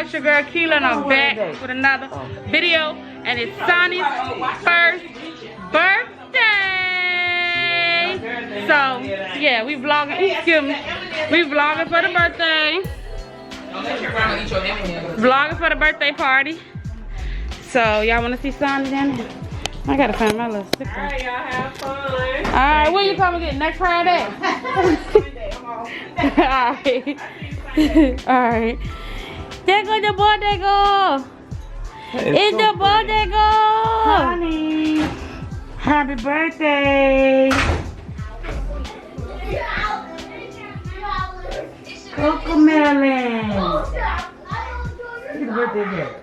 it's your girl Cheel, and I'm back with another video, and it's Sonny's first birthday. So yeah, we vlogging. Excuse me, we vlogging for the birthday. Vlogging for the birthday party. So y'all want to see Sonny down there? I gotta find my little sticker. Alright, y'all have fun. Alright, when you coming again? Next Friday? Alright. Alright. There go the birthday girl. It's the birthday girl. Honey. Happy birthday. Coco Melon. Look at the birthday girl.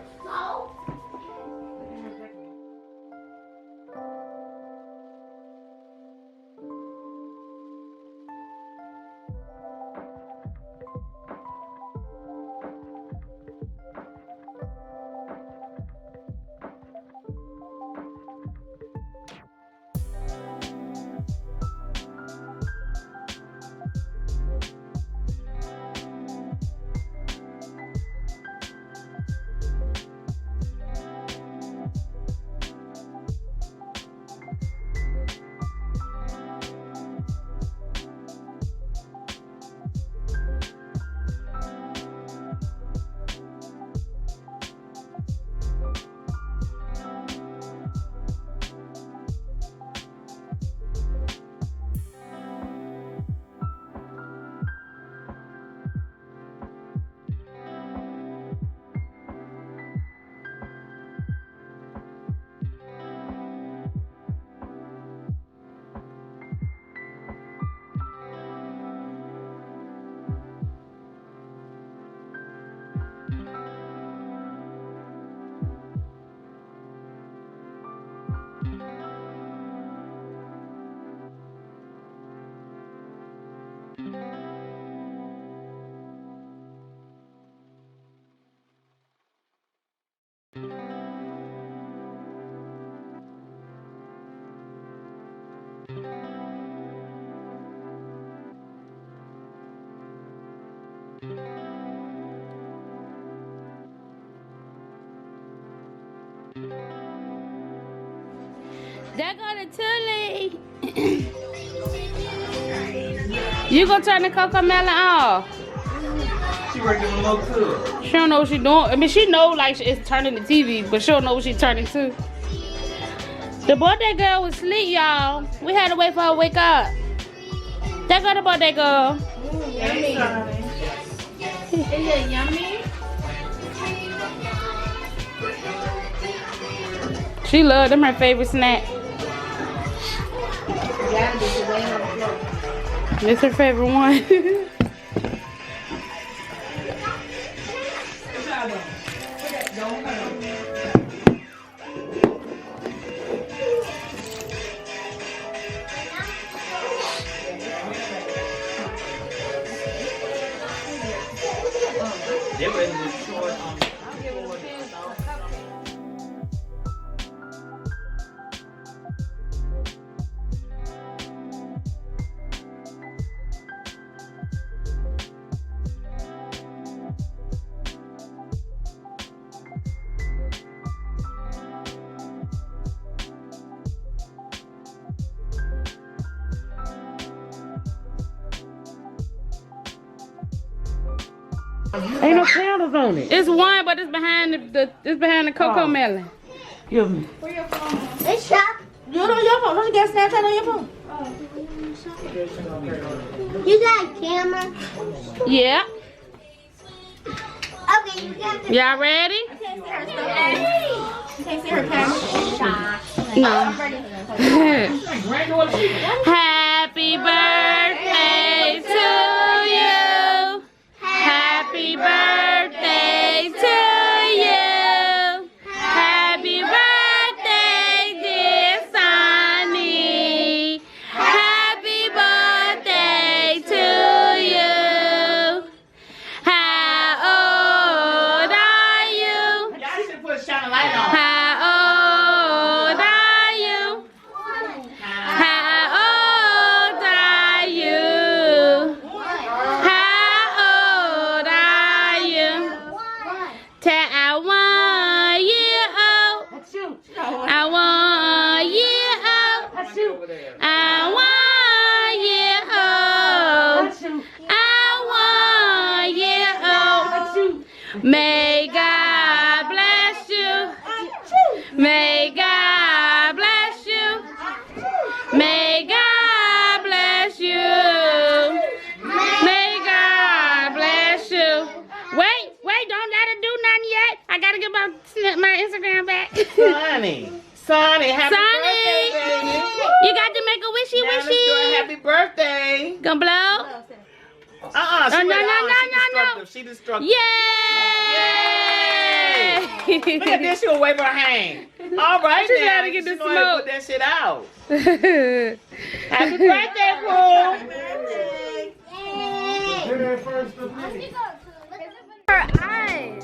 There go the Tully. You gonna turn the Coco Melon off? She working on more too. She don't know what she doing. I mean, she know like it's turning the TV, but she don't know what she's turning to. The birthday girl was asleep, y'all. We had to wait for her to wake up. There go the birthday girl. Yummy. Is it yummy? She loved them, her favorite snack. It's her favorite one. Ain't no candles on it. It's one, but it's behind the Coco Melon. Give me. It's shop. You on your phone. Don't you get Snapchat on your phone? You got a camera? Yeah. Okay, you got the Y'all ready? You can't see her camera. No. Happy birthday to you. Happy birthday to you. Happy birthday, dear Sonny. Happy birthday to you. How old are you? Y'all should put shine a light on. How old are you? How old are you? How old are you? May God bless you. May God bless you. May God bless you. Wait, don't let her do nothing yet. I gotta get my Instagram back. Sonny, happy Sonny, birthday, baby. you got to make a wishy Now let's do a wishy. happy birthday. Gonna blow? She destructive. Yay! Look at this, she'll wave her hand. All right, She's now. trying to get the She know how to smoke. put that shit out. Happy birthday, Pooh. Her eyes.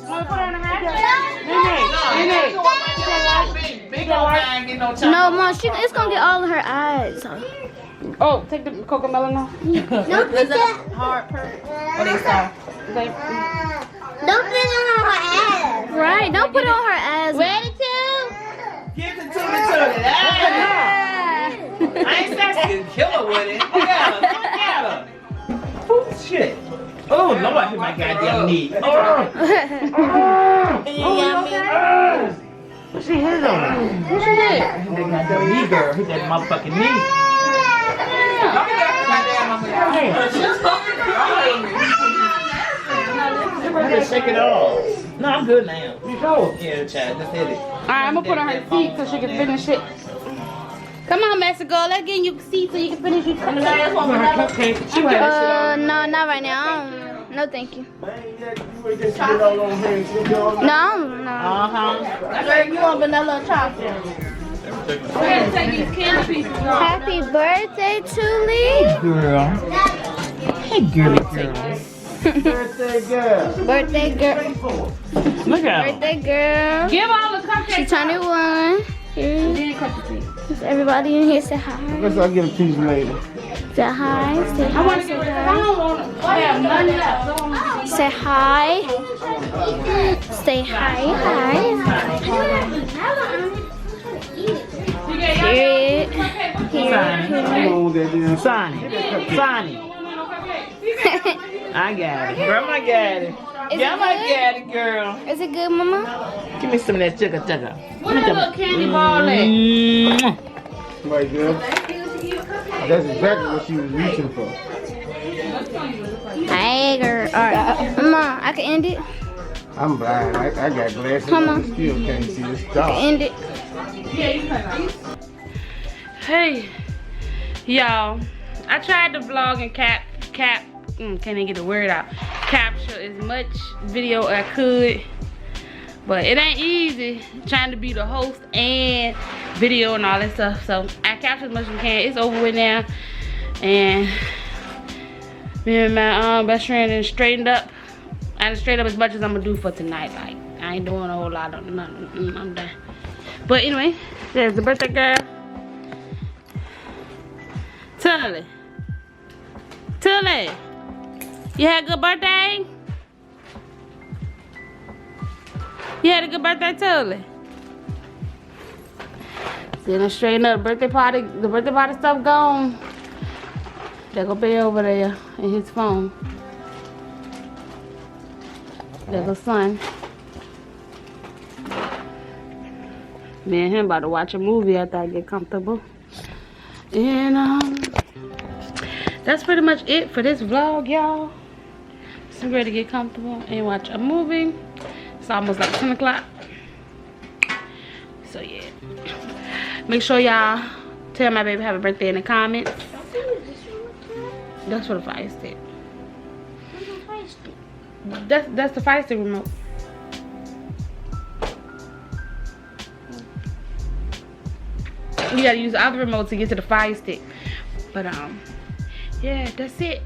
Big old man get no time. No, Mom, it's gonna get all of her eyes. Oh, take the cocomelon off. Don't put that. Hard purse. What do you say? Don't put it on her ass. Right, don't put it on her ass. Ready to? Get the tootie. I ain't sexy. Kill her with it. Look at her. Oh, shit. Oh, Lord, I hit my goddamn knee. What she hit on her? What you did? Hit that goddamn knee, girl. Hit that motherfucking knee. Just shake it off. No, I'm good now. You sure? Yeah, child, just hit it. Alright, I'm gonna put on her seat so she can finish it. Come on, Mexico. Let's get you a seat so you can finish it. She went that shit on. No, not right now. No, thank you. No. No. You want vanilla chocolate? Take these candy pieces off. Happy birthday, Tuli. Girl. Hey, girly girl. Birthday girl. Look at her. Birthday girl. Give all the cupcakes. She turned 1. Here. Then cut the cake. Everybody in here say hi. I'll get a piece later. Say hi. Say I hi. want to get rid of it. I don't want to have none left. Say hi. Say hi. Here. Sonny. I got it. Grandma got it. Grandma got it, girl. Is it good, Mama? Give me some of that chugga. Where that little candy ball at? Right there. That's exactly what she was reaching for. Hey, girl. Alright. Mama, I can end it. I'm blind. I got glasses Come on. on. Still can't see this I can dog. end it. Hey, y'all. I tried to vlog and can't even get the word out. Capture as much video as I could. But it ain't easy trying to be the host and video and all that stuff. So I captured as much as I can. It's over with now. And me and my best friend is straightened up. I done straightened up as much as I'm gonna do for tonight. Like, I ain't doing a whole lot of nothing. I'm done. But anyway, there's the birthday girl. Tully. You had a good birthday? You had a good birthday, Tully? Sitting straighten up. The birthday party stuff gone. They're gonna be over there in his phone. There's a son. Me and him about to watch a movie after I get comfortable. And that's pretty much it for this vlog, y'all. So I'm ready to get comfortable and watch a movie. It's almost like 10 o'clock. So yeah. Make sure y'all tell my baby happy birthday in the comments. That's for the fire stick. That's the fire stick remote. You gotta use the other remote to get to the fire stick. But yeah, that's it.